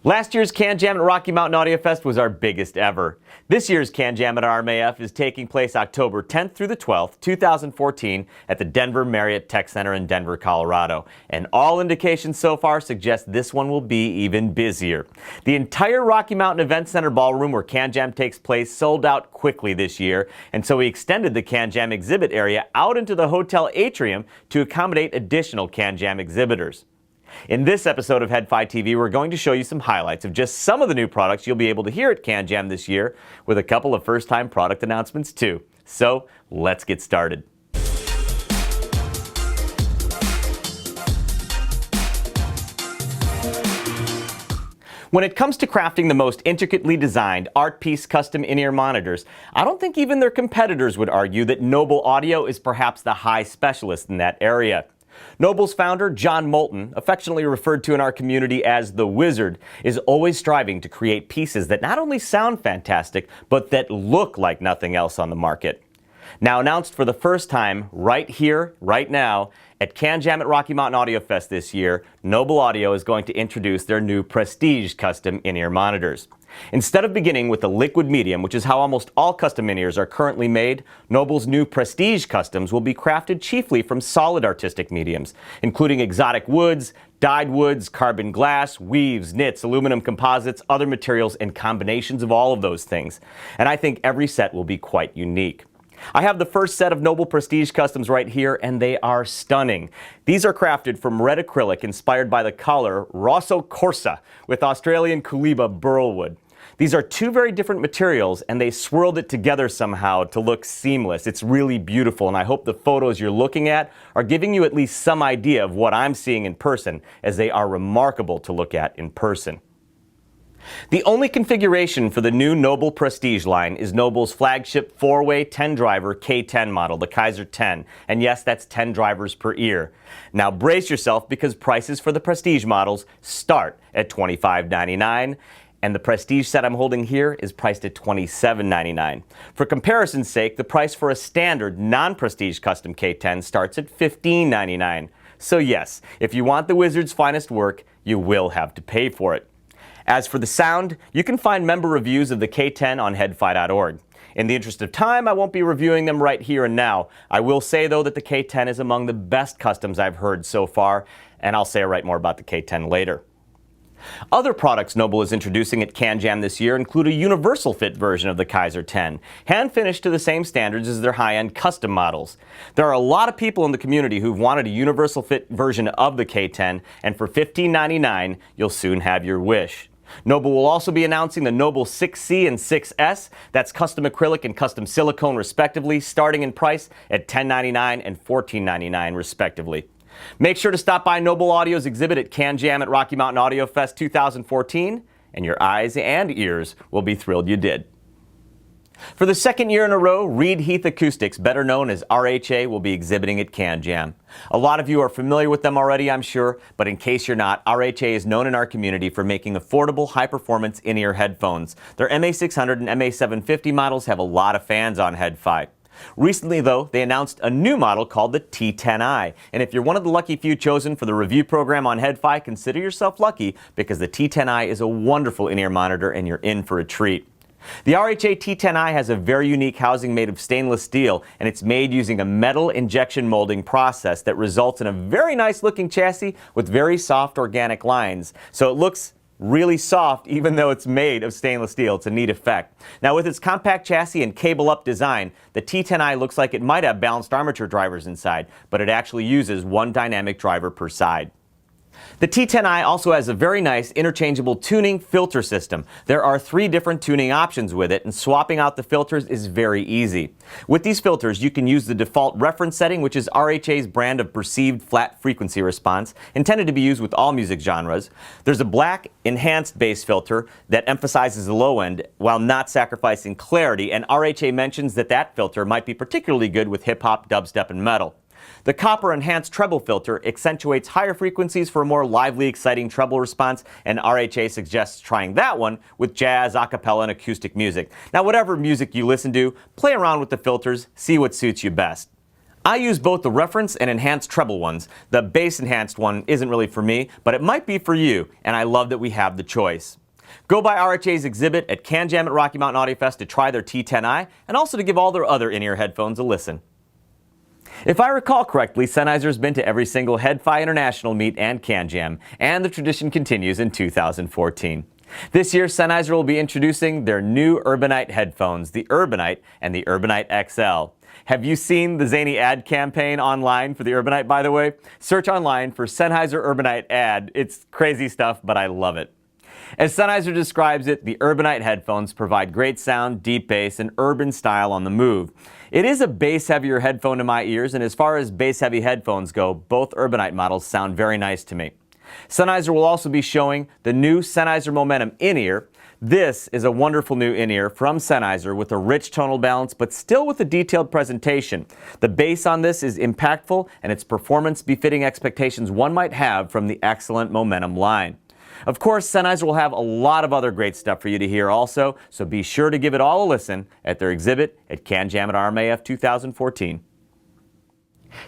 Last year's CanJam at Rocky Mountain Audio Fest was our biggest ever. This year's CanJam at RMAF is taking place October 10th through the 12th, 2014 at the Denver Marriott Tech Center in Denver, Colorado. And all indications so far suggest this one will be even busier. The entire Rocky Mountain Event Center ballroom where CanJam takes place sold out quickly this year, and so we extended the CanJam exhibit area out into the hotel atrium to accommodate additional CanJam exhibitors. In this episode of HiFi TV, we're going to show you some highlights of just some of the new products you'll be able to hear at CanJam this year, with a couple of first-time product announcements too. So, let's get started. When it comes to crafting the most intricately designed art piece custom in-ear monitors, I don't think even their competitors would argue that Noble Audio is perhaps the high specialist in that area. Noble's founder, John Moulton, affectionately referred to in our community as the Wizard, is always striving to create pieces that not only sound fantastic, but that look like nothing else on the market. Now announced for the first time right here, right now, at CanJam at Rocky Mountain Audio Fest this year, Noble Audio is going to introduce their new Prestige custom in-ear monitors. Instead of beginning with the liquid medium, which is how almost all custom in-ears are currently made, Noble's new Prestige customs will be crafted chiefly from solid artistic mediums, including exotic woods, dyed woods, carbon glass, weaves, knits, aluminum composites, other materials, and combinations of all of those things. And I think every set will be quite unique. I have the first set of Noble Prestige customs right here, and they are stunning. These are crafted from red acrylic inspired by the color Rosso Corsa with Australian Coolibah burlwood. These are two very different materials, and they swirled it together somehow to look seamless. It's really beautiful, and I hope the photos you're looking at are giving you at least some idea of what I'm seeing in person, as they are remarkable to look at in person. The only configuration for the new Noble Prestige line is Noble's flagship 4-way 10-driver K10 model, the Kaiser 10. And yes, that's 10 drivers per ear. Now brace yourself, because prices for the Prestige models start at $25.99. And the Prestige set I'm holding here is priced at $27.99. For comparison's sake, the price for a standard non-Prestige custom K10 starts at $15.99. So yes, if you want the Wizard's finest work, you will have to pay for it. As for the sound, you can find member reviews of the K10 on headfi.org. In the interest of time, I won't be reviewing them right here and now. I will say, though, that the K10 is among the best customs I've heard so far, and I'll say right more about the K10 later. Other products Noble is introducing at CanJam this year include a universal fit version of the Kaiser 10, hand-finished to the same standards as their high-end custom models. There are a lot of people in the community who've wanted a universal fit version of the K10, and for $15.99, you'll soon have your wish. Noble will also be announcing the Noble 6C and 6S, that's custom acrylic and custom silicone respectively, starting in price at $10.99 and $14.99 respectively. Make sure to stop by Noble Audio's exhibit at CanJam at Rocky Mountain Audio Fest 2014, and your eyes and ears will be thrilled you did. For the second year in a row, Reed Heath Acoustics, better known as RHA, will be exhibiting at CanJam. A lot of you are familiar with them already, I'm sure, but in case you're not, RHA is known in our community for making affordable, high-performance in-ear headphones. Their MA600 and MA750 models have a lot of fans on HiFi. Recently, though, they announced a new model called the T10i, and if you're one of the lucky few chosen for the review program on HiFi, consider yourself lucky, because the T10i is a wonderful in-ear monitor and you're in for a treat. The RHA T10i has a very unique housing made of stainless steel, and it's made using a metal injection molding process that results in a very nice looking chassis with very soft organic lines. So it looks really soft even though it's made of stainless steel. It's a neat effect. Now, with its compact chassis and cable-up design, the T10i looks like it might have balanced armature drivers inside, but it actually uses one dynamic driver per side. The T10i also has a very nice interchangeable tuning filter system. There are 3 different tuning options with it, and swapping out the filters is very easy. With these filters, you can use the default reference setting, which is RHA's brand of perceived flat frequency response, intended to be used with all music genres. There's a black enhanced bass filter that emphasizes the low end while not sacrificing clarity, and RHA mentions that that filter might be particularly good with hip-hop, dubstep, and metal. The copper enhanced treble filter accentuates higher frequencies for a more lively, exciting treble response, and RHA suggests trying that one with jazz, a cappella, and acoustic music. Now, whatever music you listen to, play around with the filters, see what suits you best. I use both the reference and enhanced treble ones. The bass enhanced one isn't really for me, but it might be for you, and I love that we have the choice. Go by RHA's exhibit at CanJam at Rocky Mountain Audio Fest to try their T10i, and also to give all their other in-ear headphones a listen. If I recall correctly, Sennheiser's been to every single HiFi International meet and CanJam, and the tradition continues in 2014. This year, Sennheiser will be introducing their new Urbanite headphones, the Urbanite and the Urbanite XL. Have you seen the zany ad campaign online for the Urbanite, by the way? Search online for Sennheiser Urbanite ad. It's crazy stuff, but I love it. As Sennheiser describes it, the Urbanite headphones provide great sound, deep bass, and urban style on the move. It is a bass-heavier headphone to my ears, and as far as bass-heavy headphones go, both Urbanite models sound very nice to me. Sennheiser will also be showing the new Sennheiser Momentum in-ear. This is a wonderful new in-ear from Sennheiser with a rich tonal balance, but still with a detailed presentation. The bass on this is impactful, and its performance befitting expectations one might have from the excellent Momentum line. Of course, Sennheiser will have a lot of other great stuff for you to hear also, so be sure to give it all a listen at their exhibit at CanJam at RMAF 2014.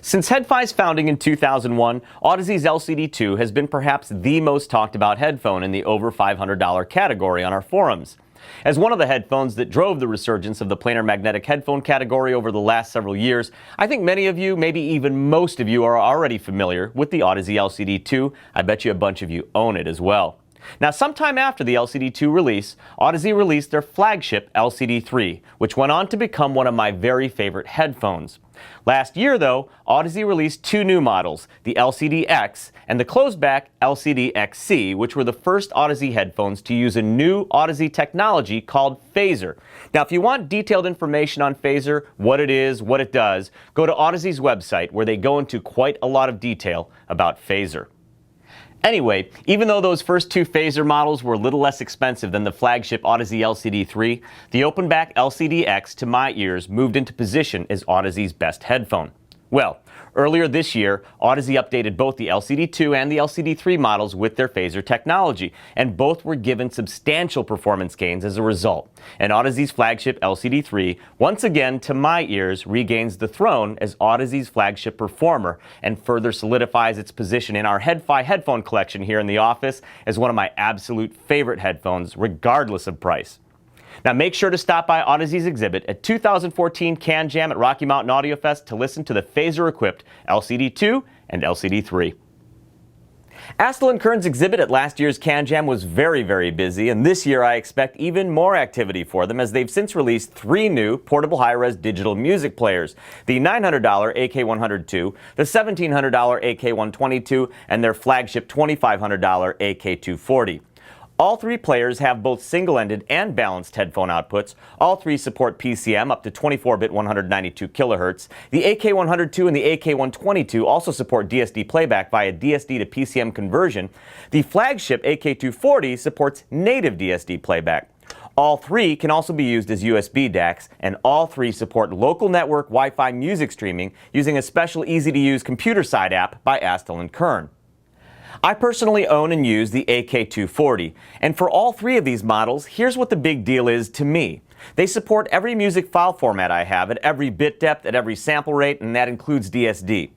Since HiFi's founding in 2001, Audizy's LCD2 has been perhaps the most talked about headphone in the over $500 category on our forums. As one of the headphones that drove the resurgence of the planar magnetic headphone category over the last several years, I think many of you, maybe even most of you, are already familiar with the Audizy LCD2. I bet you a bunch of you own it as well. Now, sometime after the LCD2 release, Audizy released their flagship LCD3, which went on to become one of my very favorite headphones. Last year, though, Audizy released two new models, the LCD-X and the closed-back LCD-XC, which were the first Audizy headphones to use a new Audizy technology called Phaser. Now, if you want detailed information on Phaser, what it is, what it does, go to Audizy's website, where they go into quite a lot of detail about Phaser. Anyway, even though those first two Phaser models were a little less expensive than the flagship Audizy LCD3, the open-back LCD-X, to my ears, moved into position as Audizy's best headphone. Well, earlier this year, Audizy updated both the LCD2 and the LCD3 models with their Phaser technology, and both were given substantial performance gains as a result. And Audizy's flagship LCD3, once again, to my ears, regains the throne as Audizy's flagship performer and further solidifies its position in our HiFi headphone collection here in the office as one of my absolute favorite headphones, regardless of price. Now make sure to stop by Audizy's exhibit at 2014 CanJam at Rocky Mountain Audio Fest to listen to the Phaser-equipped LCD2 and LCD3. Astelin Kern's exhibit at last year's CanJam was very, very busy, and this year I expect even more activity for them as they've since released three new portable high-res digital music players, the $900 AK102, the $1,700 AK122, and their flagship $2,500 AK240. All three players have both single-ended and balanced headphone outputs. All three support PCM up to 24-bit 192 kHz. The AK102 and the AK122 also support DSD playback via DSD to PCM conversion. The flagship AK240 supports native DSD playback. All three can also be used as USB DACs, and all three support local network Wi-Fi music streaming using a special easy-to-use computer-side app by Astelin Kern. I personally own and use the AK240, and for all three of these models, here's what the big deal is to me. They support every music file format I have at every bit depth, at every sample rate, and that includes DSD.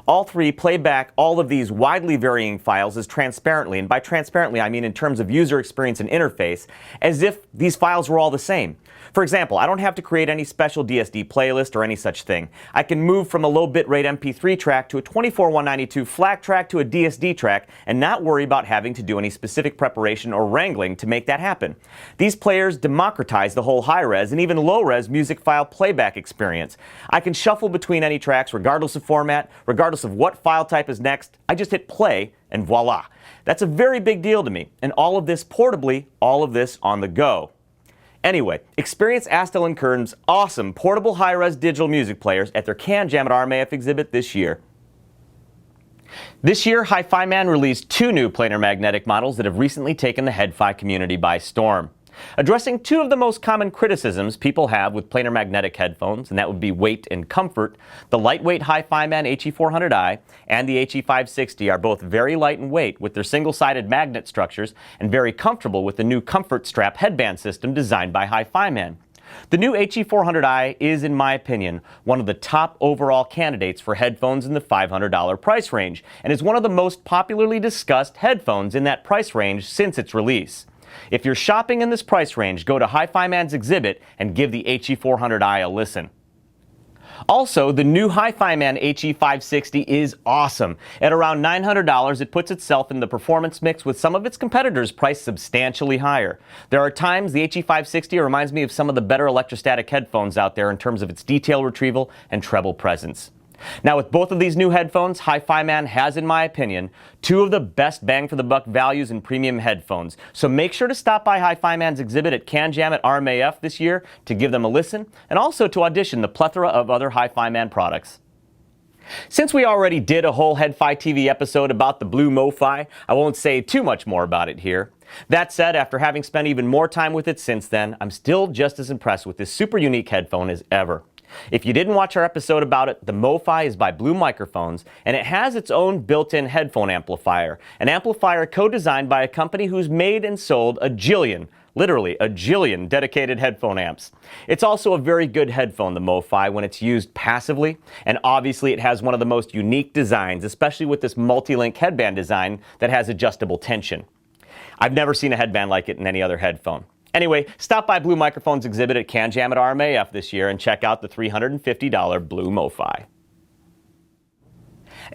All three play back all of these widely varying files as transparently, and by transparently I mean in terms of user experience and interface, as if these files were all the same. For example, I don't have to create any special DSD playlist or any such thing. I can move from a low bitrate MP3 track to a 24/192 FLAC track to a DSD track and not worry about having to do any specific preparation or wrangling to make that happen. These players democratize the whole high-res and even low-res music file playback experience. I can shuffle between any tracks regardless of format, regardless of what file type is next. I just hit play and voila. That's a very big deal to me, and all of this portably, all of this on the go. Anyway, experience Astelin Kern's awesome portable high-res digital music players at their CanJam at RMAF exhibit this year. This year, HiFi Man released two new planar magnetic models that have recently taken the HiFi community by storm. Addressing two of the most common criticisms people have with planar magnetic headphones, and that would be weight and comfort, the lightweight HiFi Man HE400i and the HE560 are both very light in weight with their single-sided magnet structures and very comfortable with the new Comfort Strap headband system designed by HiFi Man. The new HE400i is, in my opinion, one of the top overall candidates for headphones in the $500 price range, and is one of the most popularly discussed headphones in that price range since its release. If you're shopping in this price range, go to HiFi Man's exhibit and give the HE400i a listen. Also, the new HiFi Man HE560 is awesome. At around $900, it puts itself in the performance mix with some of its competitors priced substantially higher. There are times the HE560 reminds me of some of the better electrostatic headphones out there in terms of its detail retrieval and treble presence. Now, with both of these new headphones, HiFi Man has, in my opinion, two of the best bang for the buck values in premium headphones. So make sure to stop by HiFi Man's exhibit at CanJam at RMAF this year to give them a listen, and also to audition the plethora of other HiFi Man products. Since we already did a whole HeadFi TV episode about the Blue MoFi, I won't say too much more about it here. That said, after having spent even more time with it since then, I'm still just as impressed with this super unique headphone as ever. If you didn't watch our episode about it, the MoFi is by Blue Microphones, and it has its own built-in headphone amplifier, an amplifier co-designed by a company who's made and sold a jillion, literally a jillion, dedicated headphone amps. It's also a very good headphone, the MoFi, when it's used passively, and obviously it has one of the most unique designs, especially with this multi-link headband design that has adjustable tension. I've never seen a headband like it in any other headphone. Anyway, stop by Blue Microphones exhibit at CanJam at RMAF this year and check out the $350 Blue MoFi.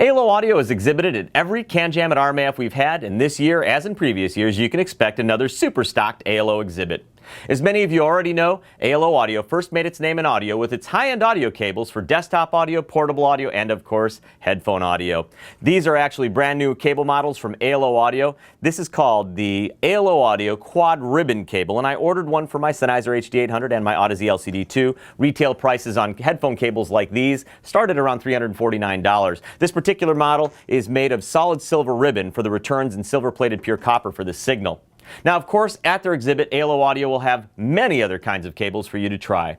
ALO Audio is exhibited at every CanJam at RMAF we've had, and this year, as in previous years, you can expect another super stocked ALO exhibit. As many of you already know, ALO Audio first made its name in audio with its high-end audio cables for desktop audio, portable audio, and of course, headphone audio. These are actually brand new cable models from ALO Audio. This is called the ALO Audio Quad Ribbon Cable, and I ordered one for my Sennheiser HD800 and my Aziz LCD2. Retail prices on headphone cables like these started around $349. This particular model is made of solid silver ribbon for the returns and silver-plated pure copper for the signal. Now, of course, at their exhibit, ALO Audio will have many other kinds of cables for you to try.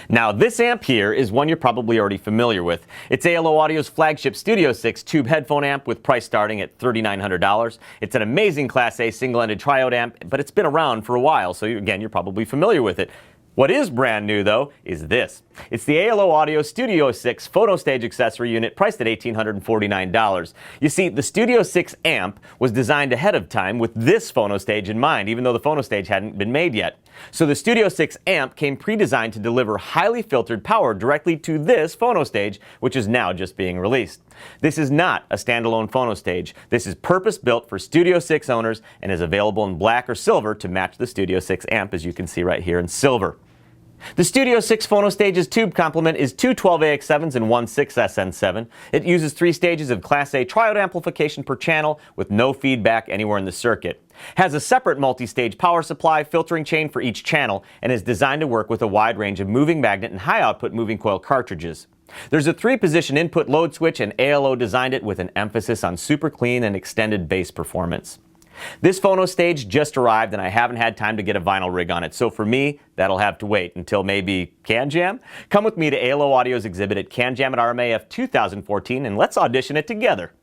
Now, this amp here is one you're probably already familiar with. It's ALO Audio's flagship Studio 6 tube headphone amp with price starting at $3,900. It's an amazing Class A single-ended triode amp, but it's been around for a while, so again, you're probably familiar with it. What is brand new, though, is this. It's the ALO Audio Studio 6 phono stage accessory unit priced at $1,849. You see, the Studio 6 amp was designed ahead of time with this phono stage in mind, even though the phono stage hadn't been made yet. So the Studio 6 amp came pre-designed to deliver highly filtered power directly to this phono stage, which is now just being released. This is not a standalone phono stage. This is purpose-built for Studio 6 owners and is available in black or silver to match the Studio 6 amp, as you can see right here in silver. The Studio 6 phono stage's tube complement is two 12AX7s and one 6SN7. It uses 3 stages of Class A triode amplification per channel with no feedback anywhere in the circuit. Has a separate multi-stage power supply filtering chain for each channel and is designed to work with a wide range of moving magnet and high output moving coil cartridges. There's a 3-position input load switch, and ALO designed it with an emphasis on super clean and extended bass performance. This phono stage just arrived and I haven't had time to get a vinyl rig on it, so for me, that'll have to wait until maybe CanJam? Come with me to ALO Audio's exhibit at CanJam at RMAF 2014 and let's audition it together.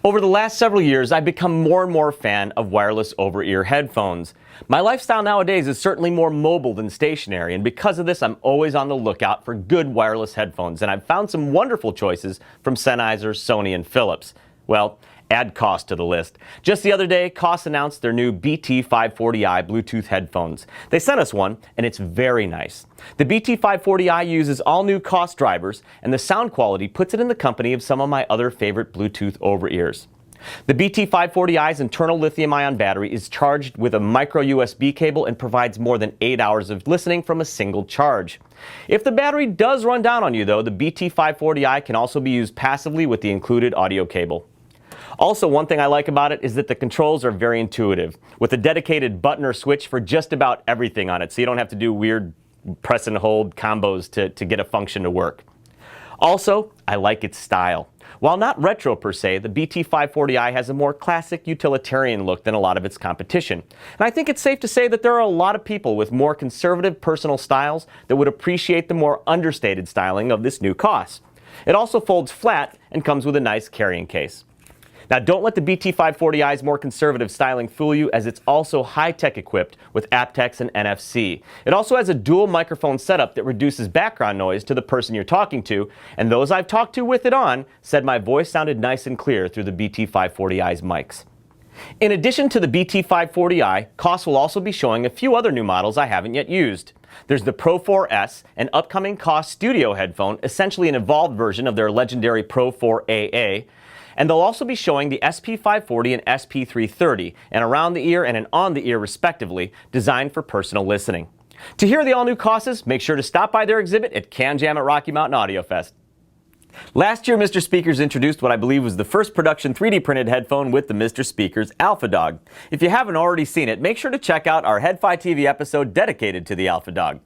Over the last several years, I've become more and more a fan of wireless over-ear headphones. My lifestyle nowadays is certainly more mobile than stationary, and because of this, I'm always on the lookout for good wireless headphones, and I've found some wonderful choices from Sennheiser, Sony, and Philips. Well, add Koss to the list. Just the other day, Koss announced their new BT540i Bluetooth headphones. They sent us one, and it's very nice. The BT540i uses all new Koss drivers, and the sound quality puts it in the company of some of my other favorite Bluetooth over-ears. The BT540i's internal lithium-ion battery is charged with a micro USB cable and provides more than 8 hours of listening from a single charge. If the battery does run down on you, though, the BT540i can also be used passively with the included audio cable. Also, one thing I like about it is that the controls are very intuitive, with a dedicated button or switch for just about everything on it, so you don't have to do weird press and hold combos to get a function to work. Also, I like its style. While not retro per se, the BT540i has a more classic utilitarian look than a lot of its competition. And I think it's safe to say that there are a lot of people with more conservative personal styles that would appreciate the more understated styling of this new Koss. It also folds flat and comes with a nice carrying case. Now, don't let the BT540i's more conservative styling fool you, as it's also high-tech equipped with aptX and NFC. It also has a dual microphone setup that reduces background noise to the person you're talking to, and those I've talked to with it on said my voice sounded nice and clear through the BT540i's mics. In addition to the BT540i, Koss will also be showing a few other new models I haven't yet used. There's the Pro 4S, an upcoming Koss studio headphone, essentially an evolved version of their legendary Pro 4AA. And they'll also be showing the SP540 and SP330, an around-the-ear and an on-the-ear respectively, designed for personal listening. To hear the all-new Kosses, make sure to stop by their exhibit at CanJam at Rocky Mountain Audio Fest. Last year, Mr. Speakers introduced what I believe was the first production 3D printed headphone with the Mr. Speakers Alpha Dog. If you haven't already seen it, make sure to check out our HiFi TV episode dedicated to the Alpha Dog.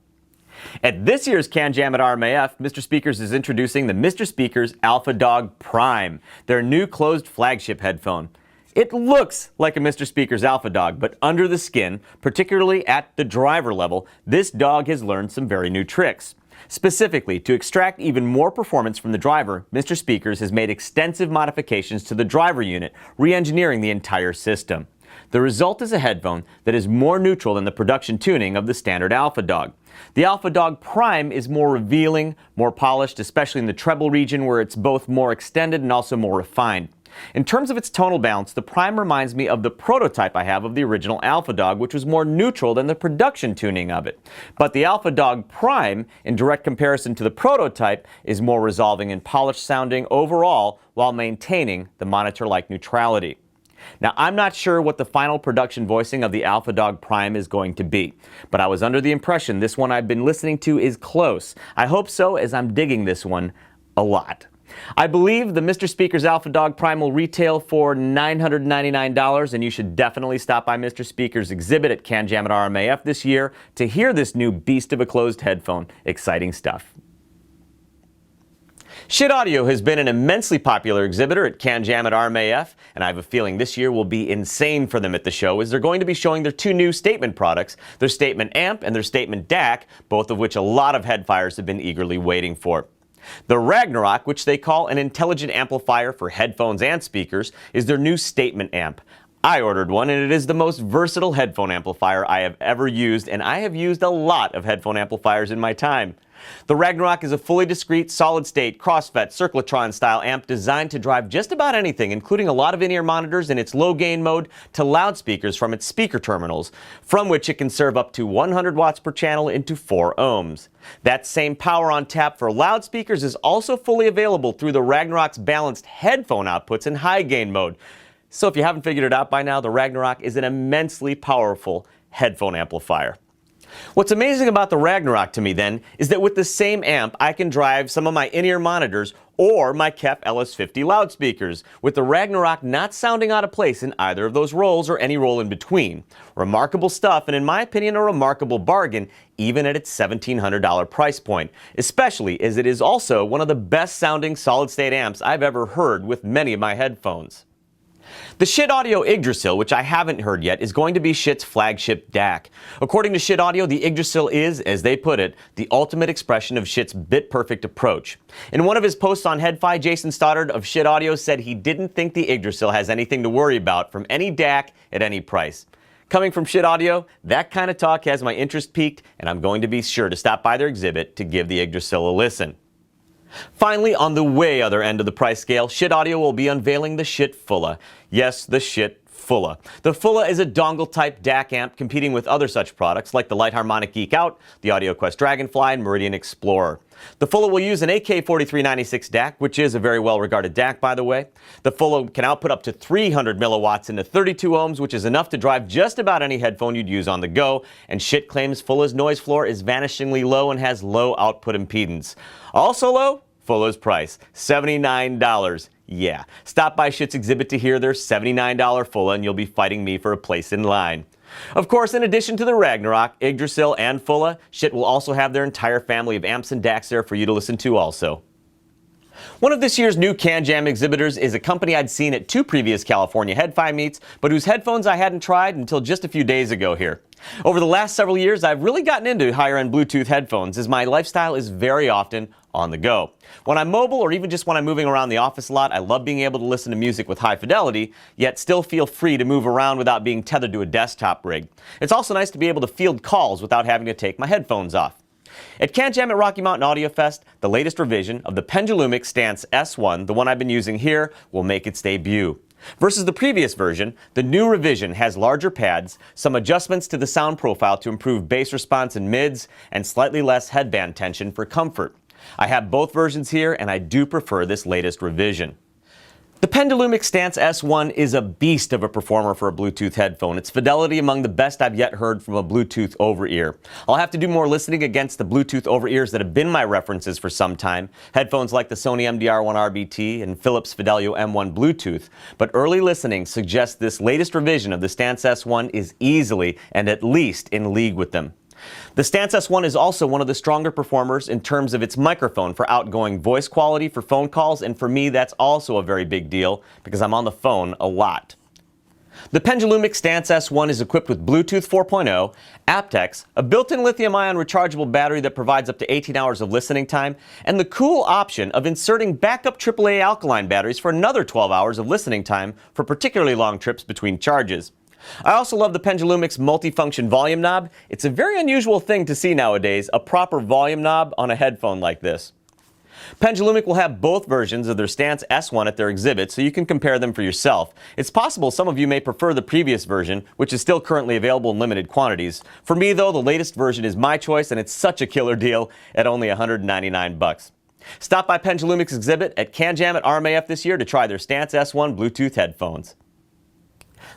At this year's CanJam at RMAF, Mr. Speakers is introducing the Mr. Speakers Alpha Dog Prime, their new closed flagship headphone. It looks like a Mr. Speakers Alpha Dog, but under the skin, particularly at the driver level, this dog has learned some very new tricks. Specifically, to extract even more performance from the driver, Mr. Speakers has made extensive modifications to the driver unit, re-engineering the entire system. The result is a headphone that is more neutral than the production tuning of the standard Alpha Dog. The Alpha Dog Prime is more revealing, more polished, especially in the treble region where it's both more extended and also more refined. In terms of its tonal balance, the Prime reminds me of the prototype I have of the original Alpha Dog, which was more neutral than the production tuning of it. But the Alpha Dog Prime, in direct comparison to the prototype, is more resolving and polished sounding overall while maintaining the monitor-like neutrality. Now, I'm not sure what the final production voicing of the Alpha Dog Prime is going to be, but I was under the impression this one I've been listening to is close. I hope so, as I'm digging this one a lot. I believe the Mr. Speakers Alpha Dog Prime will retail for $999, and you should definitely stop by Mr. Speakers' exhibit at CanJam at RMAF this year to hear this new beast of a closed headphone. Exciting stuff. SHI Audio has been an immensely popular exhibitor at CanJam at RMAF, and I have a feeling this year will be insane for them at the show, as they're going to be showing their two new Statement products, their Statement Amp and their Statement DAC, both of which a lot of headfires have been eagerly waiting for. The Ragnarok, which they call an intelligent amplifier for headphones and speakers, is their new Statement Amp. I ordered one, and it is the most versatile headphone amplifier I have ever used, and I have used a lot of headphone amplifiers in my time. The Ragnarok is a fully discrete, solid-state, CrossFet, Circlotron-style amp designed to drive just about anything, including a lot of in-ear monitors in its low-gain mode to loudspeakers from its speaker terminals, from which it can serve up to 100 watts per channel into 4 ohms. That same power on tap for loudspeakers is also fully available through the Ragnarok's balanced headphone outputs in high-gain mode. So if you haven't figured it out by now, the Ragnarok is an immensely powerful headphone amplifier. What's amazing about the Ragnarok to me then is that with the same amp I can drive some of my in-ear monitors or my KEF LS50 loudspeakers, with the Ragnarok not sounding out of place in either of those roles or any role in between. Remarkable stuff, and in my opinion a remarkable bargain even at its $1,700 price point, especially as it is also one of the best sounding solid-state amps I've ever heard with many of my headphones. The SHI Audio Yggdrasil, which I haven't heard yet, is going to be SHI's flagship DAC. According to SHI Audio, the Yggdrasil is, as they put it, the ultimate expression of SHI's bit-perfect approach. In one of his posts on HeadFi, Jason Stoddard of SHI Audio said he didn't think the Yggdrasil has anything to worry about from any DAC at any price. Coming from SHI Audio, that kind of talk has my interest piqued, and I'm going to be sure to stop by their exhibit to give the Yggdrasil a listen. Finally, on the way other end of the price scale, SHI Audio will be unveiling the SHI Fuller. Yes, the SHI Fuller. The Fuller is a dongle-type DAC amp competing with other such products like the Light Harmonic Geek Out, the AudioQuest Dragonfly, and Meridian Explorer. The Fuller will use an AK4396 DAC, which is a very well-regarded DAC, by the way. The Fuller can output up to 300 milliwatts into 32 ohms, which is enough to drive just about any headphone you'd use on the go, and SHI claims Fuller's noise floor is vanishingly low and has low output impedance. Also low? Fuller's price, $79. Yeah, stop by SHI's exhibit to hear their $79 Fuller and you'll be fighting me for a place in line. Of course, in addition to the Ragnarok, Yggdrasil, and Fuller, SHI will also have their entire family of amps and DACs there for you to listen to also. One of this year's new CanJam exhibitors is a company I'd seen at 2 previous California HeadFi meets, but whose headphones I hadn't tried until just a few days ago here. Over the last several years, I've really gotten into higher-end Bluetooth headphones, as my lifestyle is very often on the go. When I'm mobile or even just when I'm moving around the office a lot, I love being able to listen to music with high fidelity, yet still feel free to move around without being tethered to a desktop rig. It's also nice to be able to field calls without having to take my headphones off. At CanJam at Rocky Mountain Audio Fest, the latest revision of the Pendulum Stance S1, the one I've been using here, will make its debut. Versus the previous version, the new revision has larger pads, some adjustments to the sound profile to improve bass response in mids, and slightly less headband tension for comfort. I have both versions here, and I do prefer this latest revision. The Pendulum Stance S1 is a beast of a performer for a Bluetooth headphone. Its fidelity among the best I've yet heard from a Bluetooth over-ear. I'll have to do more listening against the Bluetooth over-ears that have been my references for some time, headphones like the Sony MDR1 RBT and Philips Fidelio M1 Bluetooth, but early listening suggests this latest revision of the Stance S1 is easily and at least in league with them. The Stance S1 is also one of the stronger performers in terms of its microphone for outgoing voice quality for phone calls, and for me that's also a very big deal because I'm on the phone a lot. The Pendulum Stance S1 is equipped with Bluetooth 4.0, aptX, a built-in lithium-ion rechargeable battery that provides up to 18 hours of listening time, and the cool option of inserting backup AAA alkaline batteries for another 12 hours of listening time for particularly long trips between charges. I also love the Pendulumic's multifunction volume knob. It's a very unusual thing to see nowadays, a proper volume knob on a headphone like this. Pendulumic will have both versions of their Stance S1 at their exhibit, so you can compare them for yourself. It's possible some of you may prefer the previous version, which is still currently available in limited quantities. For me though, the latest version is my choice, and it's such a killer deal at only $199. Stop by Pendulumic's exhibit at CanJam at RMAF this year to try their Stance S1 Bluetooth headphones.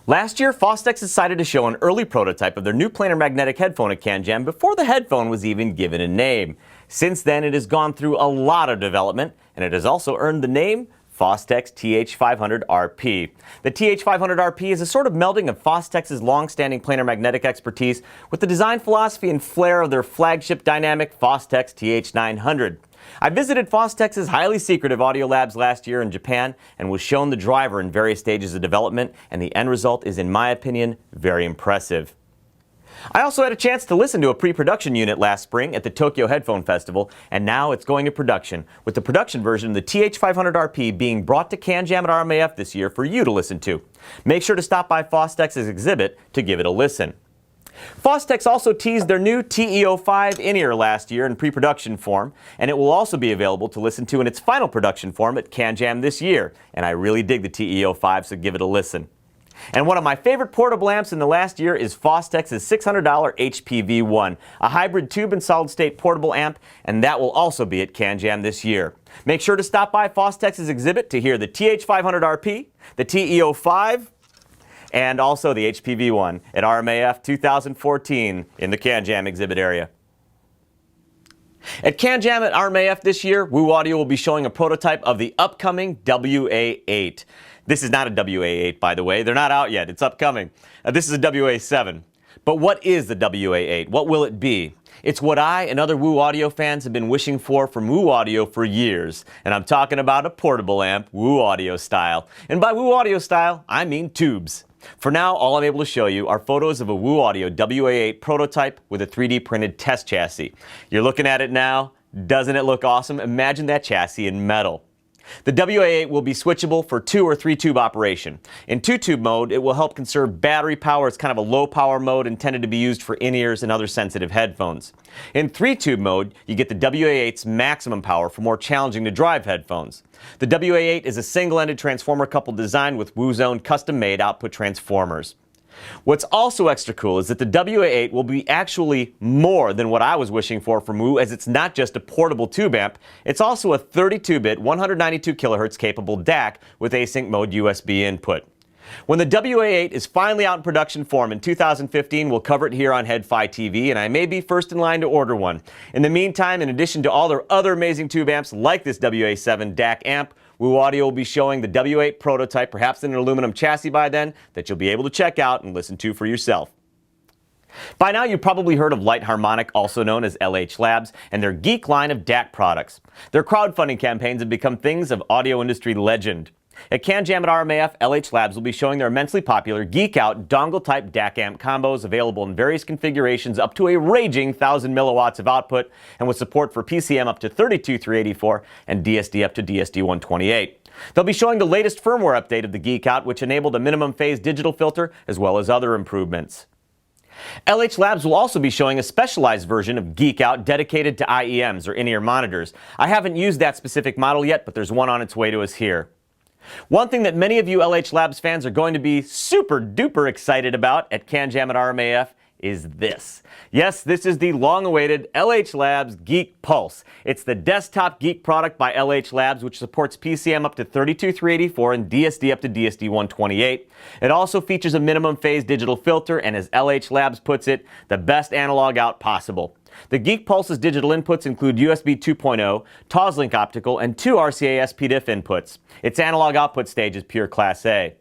Last year, Phostex decided to show an early prototype of their new planar magnetic headphone at CanJam before the headphone was even given a name. Since then, it has gone through a lot of development, and it has also earned the name Phostex TH500RP. The TH500RP is a sort of melding of Phostex's long-standing planar magnetic expertise with the design philosophy and flair of their flagship dynamic Phostex TH900. I visited Phostex's highly secretive audio labs last year in Japan and was shown the driver in various stages of development, and the end result is, in my opinion, very impressive. I also had a chance to listen to a pre-production unit last spring at the Tokyo Headphone Festival, and now it's going to production, with the production version of the TH500RP being brought to CanJam at RMAF this year for you to listen to. Make sure to stop by Phostex's exhibit to give it a listen. Phostex also teased their new TE05 in-ear last year in pre-production form, and it will also be available to listen to in its final production form at CanJam this year, and I really dig the TE05, so give it a listen. And one of my favorite portable amps in the last year is Phostex's $600 HPV1, a hybrid tube and solid-state portable amp, and that will also be at CanJam this year. Make sure to stop by Phostex's exhibit to hear the TH500RP, the TE05, and also the HPV1 at RMAF 2014 in the CanJam exhibit area. At CanJam at RMAF this year, Woo Audio will be showing a prototype of the upcoming WA8. This is not a WA8, by the way. They're not out yet. It's upcoming. This is a WA7. But what is the WA8? What will it be? It's what I and other Woo Audio fans have been wishing for from Woo Audio for years. And I'm talking about a portable amp, Woo Audio style. And by Woo Audio style, I mean tubes. For now, all I'm able to show you are photos of a Woo Audio WA8 prototype with a 3D printed test chassis. You're looking at it now. Doesn't it look awesome? Imagine that chassis in metal. The WA8 will be switchable for 2 or 3 tube operation. In 2-tube mode, it will help conserve battery power. It's kind of a low power mode intended to be used for in-ears and other sensitive headphones. In 3-tube mode, you get the WA8's maximum power for more challenging to drive headphones. The WA8 is a single-ended transformer coupled design with Woo's own custom-made output transformers. What's also extra cool is that the WA8 will be actually more than what I was wishing for from Woo, as it's not just a portable tube amp, it's also a 32-bit 192 kHz capable DAC with async mode USB input. When the WA8 is finally out in production form in 2015, we'll cover it here on HiFi TV, and I may be first in line to order one. In the meantime, in addition to all their other amazing tube amps like this WA7 DAC amp, Woo Audio will be showing the WA8 prototype, perhaps in an aluminum chassis by then, that you'll be able to check out and listen to for yourself. By now, you've probably heard of Light Harmonic, also known as LH Labs, and their geek line of DAC products. Their crowdfunding campaigns have become things of audio industry legend. At CanJam at RMAF, LH Labs will be showing their immensely popular Geek Out dongle-type DAC amp combos available in various configurations up to a raging 1,000 milliwatts of output and with support for PCM up to 32384 and DSD up to DSD 128. They'll be showing the latest firmware update of the Geek Out, which enabled a minimum phase digital filter as well as other improvements. LH Labs will also be showing a specialized version of Geek Out dedicated to IEMs or in-ear monitors. I haven't used that specific model yet, but there's one on its way to us here. One thing that many of you LH Labs fans are going to be super duper excited about at CanJam at RMAF is this. Yes, this is the long-awaited LH Labs Geek Pulse. It's the desktop geek product by LH Labs, which supports PCM up to 32384 and DSD up to DSD 128. It also features a minimum phase digital filter and, as LH Labs puts it, the best analog out possible. The Geek Pulse's digital inputs include USB 2.0, Toslink optical, and 2 RCA SPDIF inputs. Its analog output stage is pure Class A.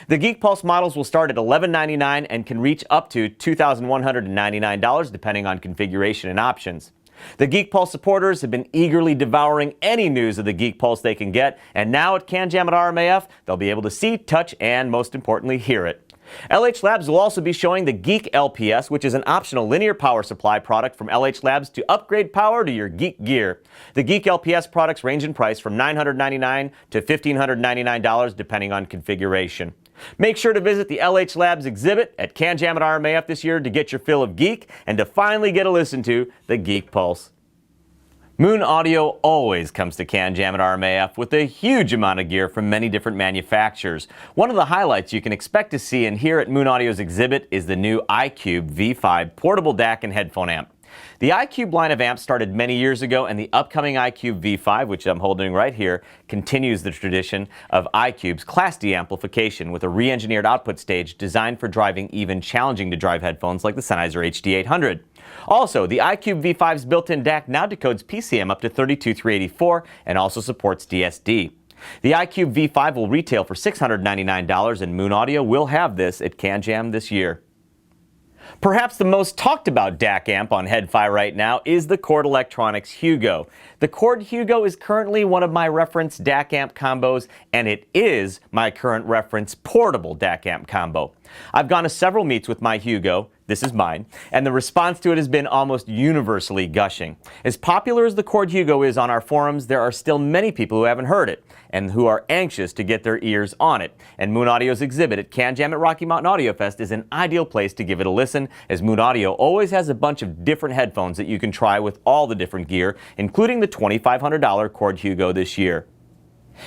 The Geek Pulse models will start at $1199 and can reach up to $2,199 depending on configuration and options. The Geek Pulse supporters have been eagerly devouring any news of the Geek Pulse they can get, and now at CanJam at RMAF, they'll be able to see, touch, and most importantly, hear it. LH Labs will also be showing the Geek LPS, which is an optional linear power supply product from LH Labs to upgrade power to your geek gear. The Geek LPS products range in price from $999 to $1,599 depending on configuration. Make sure to visit the LH Labs exhibit at CanJam at RMAF this year to get your fill of geek and to finally get a listen to the Geek Pulse. Moon Audio always comes to CanJam at RMAF with a huge amount of gear from many different manufacturers. One of the highlights you can expect to see and hear at Moon Audio's exhibit is the new iCube V5 portable DAC and headphone amp. The iCube line of amps started many years ago, and the upcoming iCube V5, which I'm holding right here, continues the tradition of iCube's Class D amplification with a re-engineered output stage designed for driving even challenging to drive headphones like the Sennheiser HD800. Also, the iCube V5's built-in DAC now decodes PCM up to 32384 and also supports DSD. The iCube V5 will retail for $699, and Moon Audio will have this at CanJam this year. Perhaps the most talked about DAC amp on HiFi right now is the Chord Electronics Hugo. The Chord Hugo is currently one of my reference DAC amp combos, and it is my current reference portable DAC amp combo. I've gone to several meets with my Hugo, this is mine, and the response to it has been almost universally gushing. As popular as the Chord Hugo is on our forums, there are still many people who haven't heard it and who are anxious to get their ears on it. And Moon Audio's exhibit at CanJam at Rocky Mountain Audio Fest is an ideal place to give it a listen, as Moon Audio always has a bunch of different headphones that you can try with all the different gear, including the $2,500 Chord Hugo this year.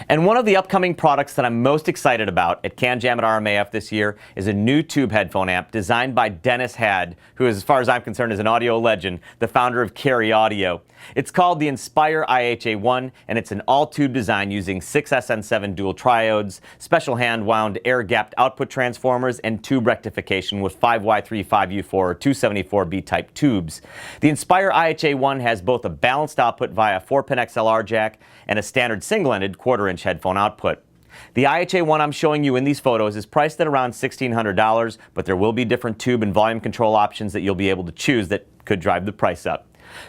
And one of the upcoming products that I'm most excited about at CanJam at RMAF this year is a new tube headphone amp designed by Dennis Had, who, as far as I'm concerned, is an audio legend, the founder of Carry Audio. It's called the Inspire IHA1, and it's an all-tube design using 6 SN7 dual triodes, special hand-wound air-gapped output transformers, and tube rectification with 5Y3, 5U4, or 274B type tubes. The Inspire IHA1 has both a balanced output via 4-pin XLR jack and a standard single-ended quarter-inch headphone output. The IHA1 I'm showing you in these photos is priced at around $1,600, but there will be different tube and volume control options that you'll be able to choose that could drive the price up.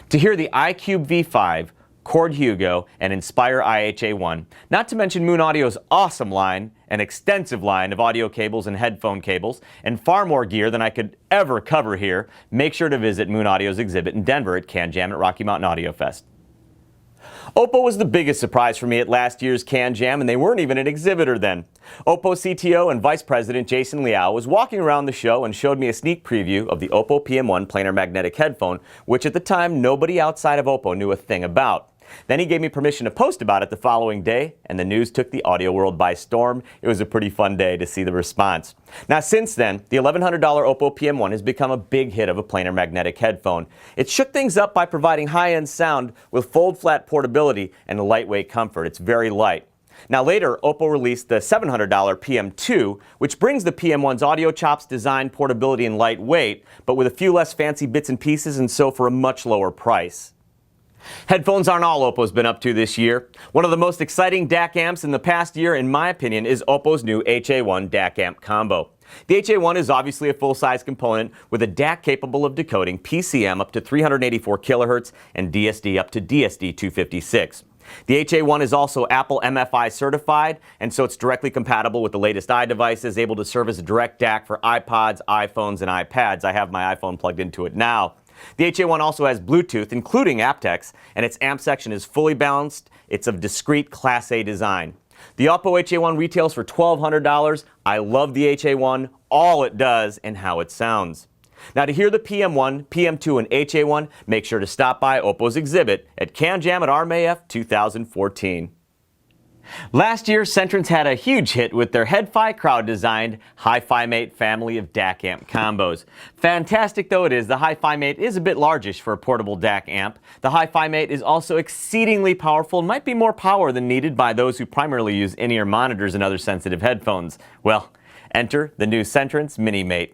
To hear the iCube V5, Chord Hugo, and Inspire IHA1, not to mention Moon Audio's awesome line, an extensive line of audio cables and headphone cables, and far more gear than I could ever cover here, make sure to visit Moon Audio's exhibit in Denver at CanJam at Rocky Mountain Audio Fest. Oppo was the biggest surprise for me at last year's CanJam, and they weren't even an exhibitor then. Oppo CTO and Vice President Jason Liao was walking around the show and showed me a sneak preview of the Oppo PM1 planar magnetic headphone, which at the time nobody outside of Oppo knew a thing about. Then he gave me permission to post about it the following day, and the news took the audio world by storm. It was a pretty fun day to see the response. Now since then, the $1,100 Oppo PM1 has become a big hit of a planar magnetic headphone. It shook things up by providing high-end sound with fold-flat portability and a lightweight comfort. It's very light. Now later, Oppo released the $700 PM2, which brings the PM1's audio chops, design, portability, and lightweight, but with a few less fancy bits and pieces, and so for a much lower price. Headphones aren't all Oppo's been up to this year. One of the most exciting DAC amps in the past year, in my opinion, is Oppo's new HA1 DAC amp combo. The HA1 is obviously a full-size component with a DAC capable of decoding PCM up to 384 kHz and DSD up to DSD 256. The HA1 is also Apple MFI certified, and so it's directly compatible with the latest iDevices, able to serve as a direct DAC for iPods, iPhones, and iPads. I have my iPhone plugged into it now. The HA1 also has Bluetooth, including aptX, and its amp section is fully balanced. It's of discrete Class A design. The Oppo HA1 retails for $1,200. I love the HA1, all it does, and how it sounds. Now, to hear the PM1, PM2, and HA1, make sure to stop by Oppo's exhibit at CanJam at RMAF 2014. Last year, Centrance had a huge hit with their HiFi crowd-designed HiFi Mate family of DAC amp combos. Fantastic though it is, the HiFi Mate is a bit largish for a portable DAC amp. The HiFi Mate is also exceedingly powerful and might be more power than needed by those who primarily use in-ear monitors and other sensitive headphones. Well, enter the new Centrance Mini Mate.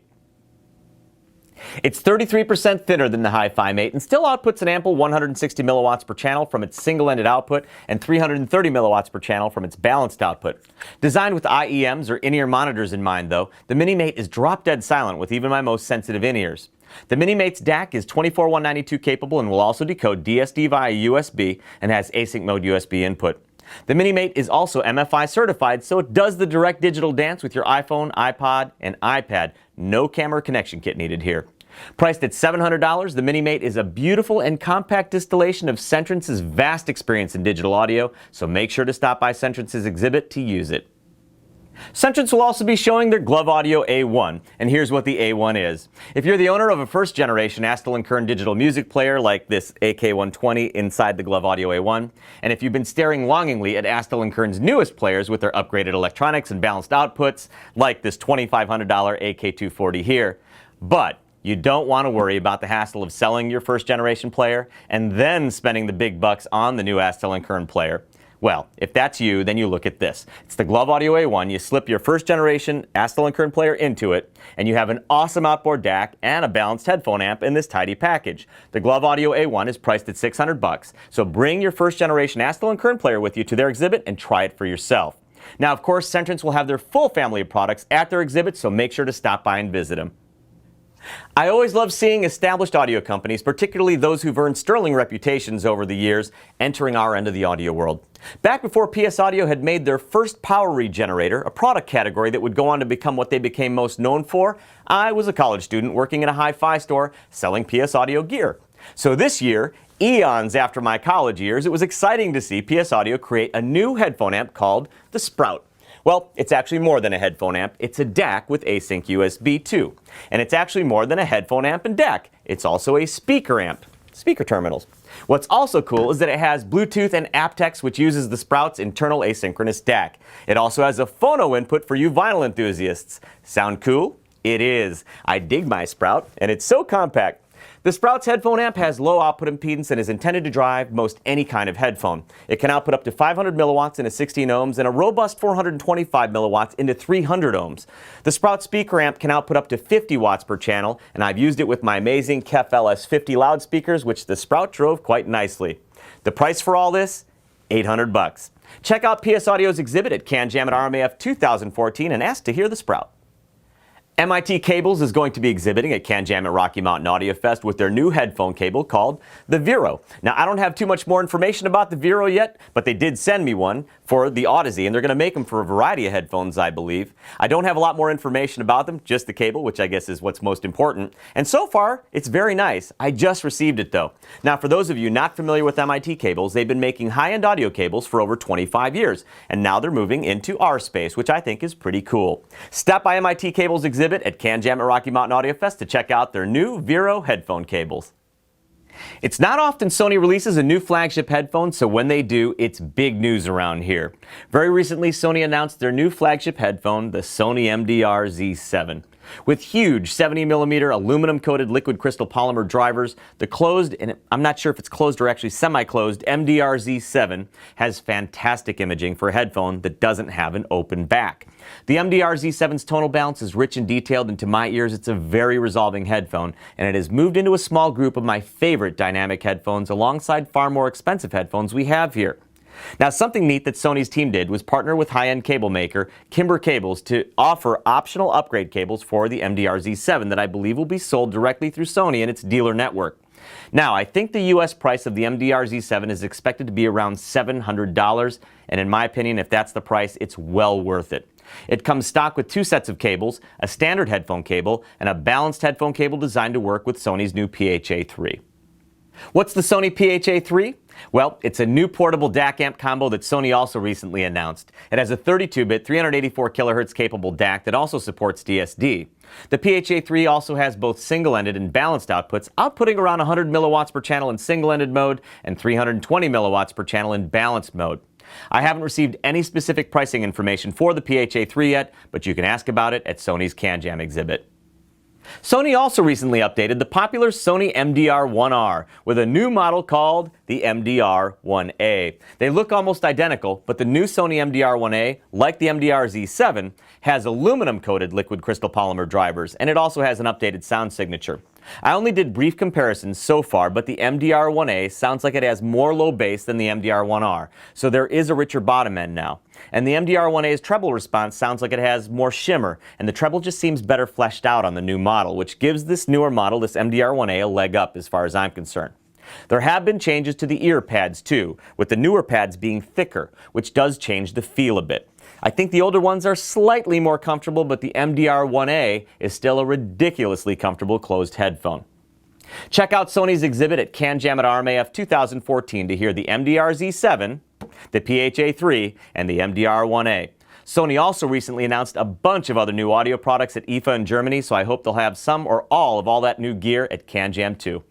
It's 33% thinner than the HiFi Mate and still outputs an ample 160 milliwatts per channel from its single-ended output and 330 milliwatts per channel from its balanced output. Designed with IEMs or in-ear monitors in mind though, the Mini Mate is drop-dead silent with even my most sensitive in-ears. The Mini Mate's DAC is 24192 capable and will also decode DSD via USB and has async mode USB input. The Mini Mate is also MFI certified, so it does the direct digital dance with your iPhone, iPod, and iPad. No camera connection kit needed here. Priced at $700, the Mini Mate is a beautiful and compact distillation of Centrance's vast experience in digital audio, so make sure to stop by Centrance's exhibit to use it. Centrance will also be showing their Glove Audio A1, and here's what the A1 is. If you're the owner of a first-generation Astelin Kern digital music player like this AK120 inside the Glove Audio A1, and if you've been staring longingly at Astelin Kern's newest players with their upgraded electronics and balanced outputs, like this $2,500 AK240 here, but you don't want to worry about the hassle of selling your first-generation player and then spending the big bucks on the new Astelin Kern player. Well, if that's you, then you look at this. It's the Glove Audio A1. You slip your first-generation Astelin Kern player into it, and you have an awesome outboard DAC and a balanced headphone amp in this tidy package. The Glove Audio A1 is priced at $600, so bring your first-generation Astelin Kern player with you to their exhibit and try it for yourself. Now, of course, Centrance will have their full family of products at their exhibit, so make sure to stop by and visit them. I always love seeing established audio companies, particularly those who've earned sterling reputations over the years, entering our end of the audio world. Back before PS Audio had made their first power regenerator, a product category that would go on to become what they became most known for, I was a college student working in a hi-fi store selling PS Audio gear. So this year, eons after my college years, it was exciting to see PS Audio create a new headphone amp called the Sprout. Well, it's actually more than a headphone amp. It's a DAC with async USB too. And it's actually more than a headphone amp and DAC. It's also a speaker amp. Speaker terminals. What's also cool is that it has Bluetooth and aptX, which uses the Sprout's internal asynchronous DAC. It also has a phono input for you vinyl enthusiasts. Sound cool? It is. I dig my Sprout, and it's so compact. The Sprout's headphone amp has low output impedance and is intended to drive most any kind of headphone. It can output up to 500 milliwatts into 16 ohms and a robust 425 milliwatts into 300 ohms. The Sprout speaker amp can output up to 50 watts per channel, and I've used it with my amazing KEF LS50 loudspeakers, which the Sprout drove quite nicely. The price for all this? $800. Check out PS Audio's exhibit at CanJam at RMAF 2014 and ask to hear the Sprout. MIT Cables is going to be exhibiting at CanJam at Rocky Mountain Audio Fest with their new headphone cable called the Vero. Now, I don't have too much more information about the Vero yet, but they did send me one for the Odyssey, and they're going to make them for a variety of headphones, I believe. I don't have a lot more information about them, just the cable, which I guess is what's most important. And so far, it's very nice. I just received it, though. Now, for those of you not familiar with MIT Cables, they've been making high-end audio cables for over 25 years, and now they're moving into our space, which I think is pretty cool. Stop by MIT Cables exhibit at CanJam at Rocky Mountain Audio Fest to check out their new Vero headphone cables. It's not often Sony releases a new flagship headphone, so when they do, it's big news around here. Very recently, Sony announced their new flagship headphone, the Sony MDR Z7. With huge 70mm aluminum-coated liquid crystal polymer drivers, the closed, and I'm not sure if it's closed or actually semi-closed, MDR Z7 has fantastic imaging for a headphone that doesn't have an open back. The MDR Z7's tonal balance is rich and detailed, and to my ears, it's a very resolving headphone, and it has moved into a small group of my favorite dynamic headphones alongside far more expensive headphones we have here. Now, something neat that Sony's team did was partner with high-end cable maker Kimber Cables to offer optional upgrade cables for the MDR Z7 that I believe will be sold directly through Sony and its dealer network. Now, I think the US price of the MDR Z7 is expected to be around $700, and in my opinion, if that's the price, it's well worth it. It comes stock with 2 sets of cables, a standard headphone cable, and a balanced headphone cable designed to work with Sony's new PHA-3. What's the Sony PHA-3? Well, it's a new portable DAC amp combo that Sony also recently announced. It has a 32-bit, 384 kHz capable DAC that also supports DSD. The PHA-3 also has both single-ended and balanced outputs, outputting around 100 milliwatts per channel in single-ended mode and 320 milliwatts per channel in balanced mode. I haven't received any specific pricing information for the PHA-3 yet, but you can ask about it at Sony's CanJam exhibit. Sony also recently updated the popular Sony MDR-1R with a new model called the MDR-1A. They look almost identical, but the new Sony MDR-1A, like the MDR Z7, has aluminum-coated liquid crystal polymer drivers, and it also has an updated sound signature. I only did brief comparisons so far, but the MDR-1A sounds like it has more low bass than the MDR-1R, so there is a richer bottom end now. And the MDR-1A's treble response sounds like it has more shimmer, and the treble just seems better fleshed out on the new model, which gives this newer model, this MDR-1A, a leg up as far as I'm concerned. There have been changes to the ear pads too, with the newer pads being thicker, which does change the feel a bit. I think the older ones are slightly more comfortable, but the MDR-1A is still a ridiculously comfortable closed headphone. Check out Sony's exhibit at CanJam at RMAF 2014 to hear the MDR Z7, the PHA-3, and the MDR-1A. Sony also recently announced a bunch of other new audio products at IFA in Germany, so I hope they'll have some or all of that new gear at CanJam too.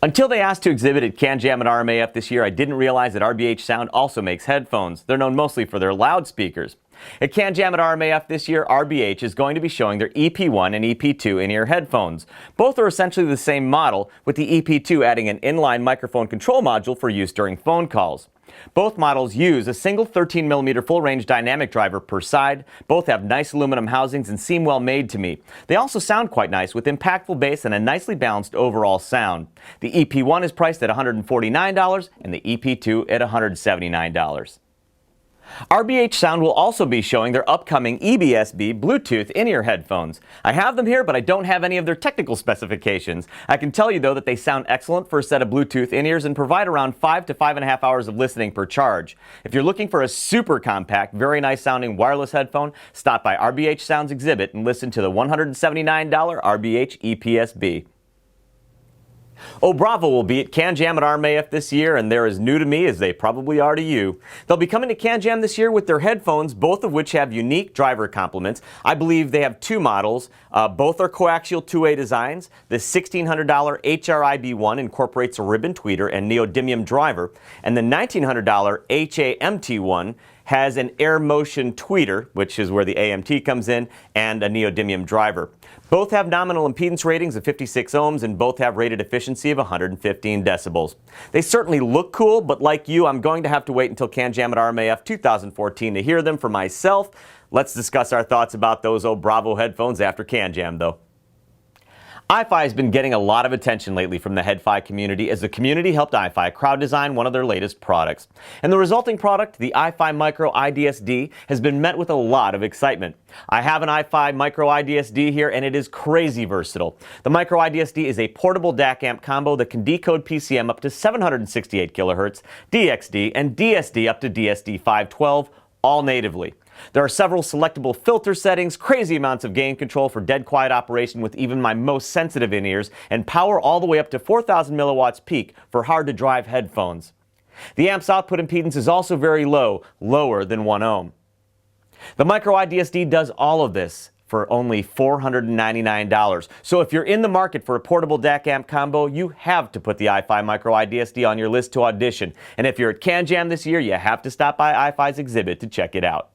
Until they asked to exhibit at CanJam at RMAF this year, I didn't realize that RBH Sound also makes headphones. They're known mostly for their loudspeakers. At CanJam at RMAF this year, RBH is going to be showing their EP1 and EP2 in-ear headphones. Both are essentially the same model, with the EP2 adding an inline microphone control module for use during phone calls. Both models use a single 13mm full-range dynamic driver per side. Both have nice aluminum housings and seem well made to me. They also sound quite nice with impactful bass and a nicely balanced overall sound. The EP1 is priced at $149 and the EP2 at $179. RBH Sound will also be showing their upcoming EBSB Bluetooth in-ear headphones. I have them here, but I don't have any of their technical specifications. I can tell you, though, that they sound excellent for a set of Bluetooth in-ears and provide around 5 to 5.5 hours of listening per charge. If you're looking for a super compact, very nice sounding wireless headphone, stop by RBH Sound's exhibit and listen to the $179 RBH EPSB. Oh Bravo will be at CanJam at RMAF this year, and they're as new to me as they probably are to you. They'll be coming to CanJam this year with their headphones, both of which have unique driver complements. I believe they have 2 models. Both are coaxial two-way designs. The $1,600 HRIB1 incorporates a ribbon tweeter and neodymium driver, and the $1,900 HAMT1 has an air motion tweeter, which is where the AMT comes in, and a neodymium driver. Both have nominal impedance ratings of 56 ohms and both have rated efficiency of 115 decibels. They certainly look cool, but like you, I'm going to have to wait until CanJam at RMAF 2014 to hear them for myself. Let's discuss our thoughts about those Oh Bravo headphones after CanJam, though. IFI has been getting a lot of attention lately from the HiFi community as the community helped IFI crowd design one of their latest products. And the resulting product, the IFI Micro I DSD, has been met with a lot of excitement. I have an IFI Micro I DSD here, and it is crazy versatile. The Micro I DSD is a portable DAC amp combo that can decode PCM up to 768 kHz, DXD, and DSD up to DSD 512, all natively. There are several selectable filter settings, crazy amounts of gain control for dead quiet operation with even my most sensitive in-ears, and power all the way up to 4,000 milliwatts peak for hard-to-drive headphones. The amp's output impedance is also very low, lower than 1 ohm. The Micro I DSD does all of this for only $499. So if you're in the market for a portable DAC amp combo, you have to put the IFI Micro I DSD on your list to audition. And if you're at CanJam this year, you have to stop by IFI's exhibit to check it out.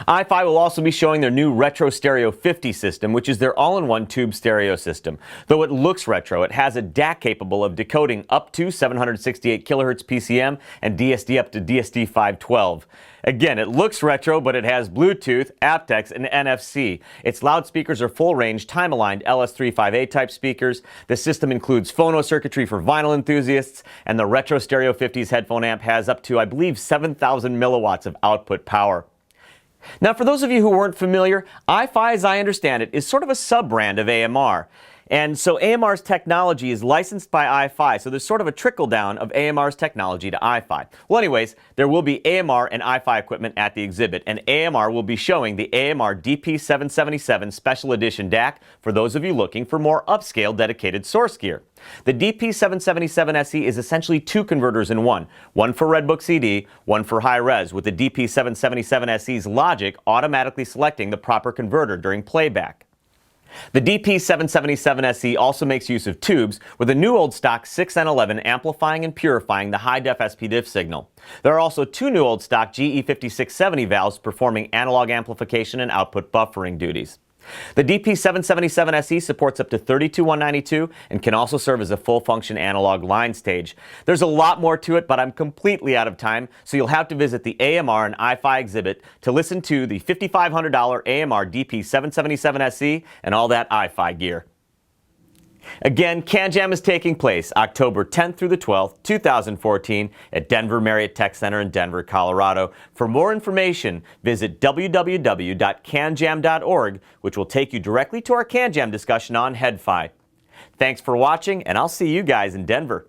IFI will also be showing their new Retro Stereo 50 system, which is their all-in-one tube stereo system. Though it looks retro, it has a DAC capable of decoding up to 768 kHz PCM and DSD up to DSD 512. Again, it looks retro, but it has Bluetooth, aptX, and NFC. Its loudspeakers are full-range, time-aligned LS35A type speakers. The system includes phono circuitry for vinyl enthusiasts, and the Retro Stereo 50's headphone amp has up to, I believe, 7,000 milliwatts of output power. Now, for those of you who weren't familiar, IFI, as I understand it, is sort of a sub-brand of AMR. And so AMR's technology is licensed by IFI, so there's sort of a trickle down of AMR's technology to IFI. Well, anyways, there will be AMR and IFI equipment at the exhibit, and AMR will be showing the AMR DP777 Special Edition DAC for those of you looking for more upscale dedicated source gear. The DP777 SE is essentially two converters in one for Redbook CD, one for high res, with the DP777 SE's logic automatically selecting the proper converter during playback. The DP777 SE also makes use of tubes with a new old stock 6N11 amplifying and purifying the high-def SPDIF signal. There are also two new old stock GE5670 valves performing analog amplification and output buffering duties. The DP777 SE supports up to 32192 and can also serve as a full-function analog line stage. There's a lot more to it, but I'm completely out of time, so you'll have to visit the AMR and IFI exhibit to listen to the $5,500 AMR DP777 SE and all that IFI gear. Again, CanJam is taking place October 10th through the 12th, 2014 at Denver Marriott Tech Center in Denver, Colorado. For more information, visit www.canjam.org, which will take you directly to our CanJam discussion on HiFi. Thanks for watching, and I'll see you guys in Denver.